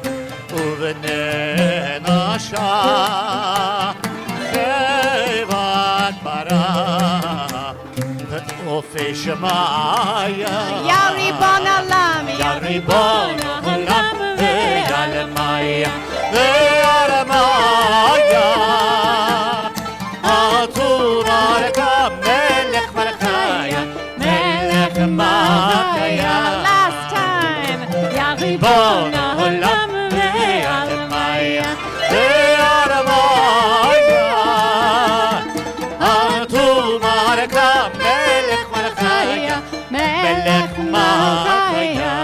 Uvnei Nasha Chevat Bara Ofei Shemaya Ya Ribon Olam, Ya Ribon Olam ve'almaya ve'adamaya Atu Malka Melech Malchaya Melech Malchaya. Last time. Ya Ribon Olam ve'almaya ve'adamaya Atu Malka Melech Malchaya Melech Malchaya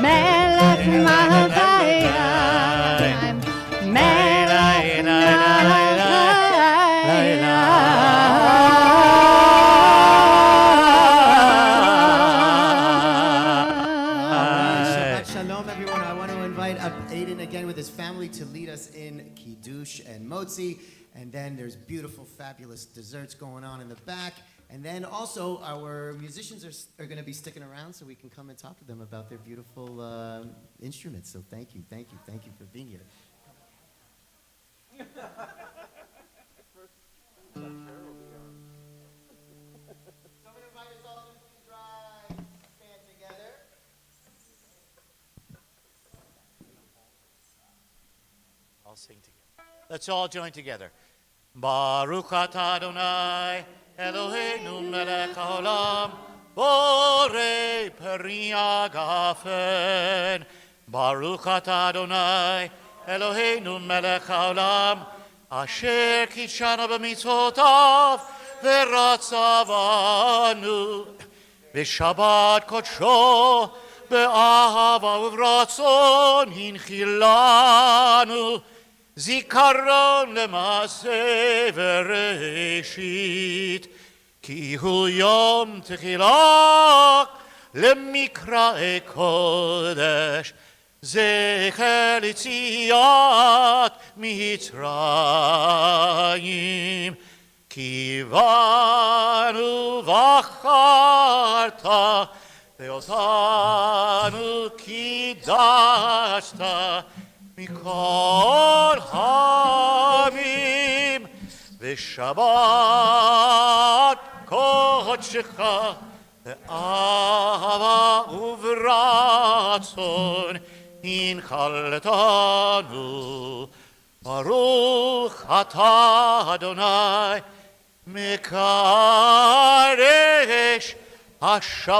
Melech Malchaya Melech Shabbat Shalom, everyone. I want to invite up Aiden again with his family to lead us in Kiddush and Motzi. And then there's beautiful, fabulous desserts going on in the back. And then also our musicians are going to be sticking around so we can come and talk to them about their beautiful instruments. So thank you for being here. Someone invite us all to please rise, stand together. I'll sing together. Let's all join together. Baruch atah Adonai Eloheinu melech haolam borei peri agafen. Baruch atah Adonai Eloheinu melech haolam asher kitshanu b'mitzvotav v'ratzavanu v'shabbat kodsho be'ahava uvratzon hinchilanu zikaron lemase vereshit ki hu yom techilach lemikrae kodesh zecher litziat mitzrayim ki vanu vacharta ואותנו קידשת מכל העמים, ושבת קודשך באהבה וברצון הנחלתנו. ברוך אתה אדוני מקדש השבת.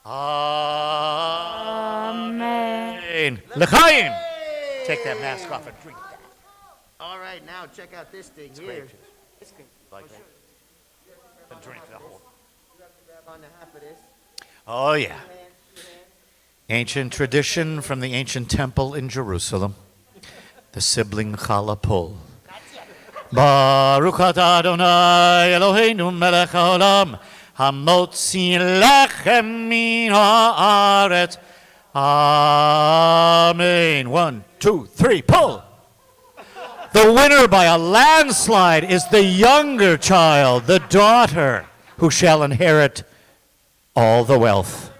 Amen. L'chaim. Take that mask off and drink that. All right, now check out this thing here. Like that. And drink the whole. On the half of this. Oh, yeah. Ancient tradition from the ancient temple in Jerusalem. The sibling challah pull. Baruch atah Adonai Eloheinu melech haolam hamotzi lechem min haaretz. Amen. 1, 2, 3, pull. The winner by a landslide is the younger child, the daughter, who shall inherit all the wealth.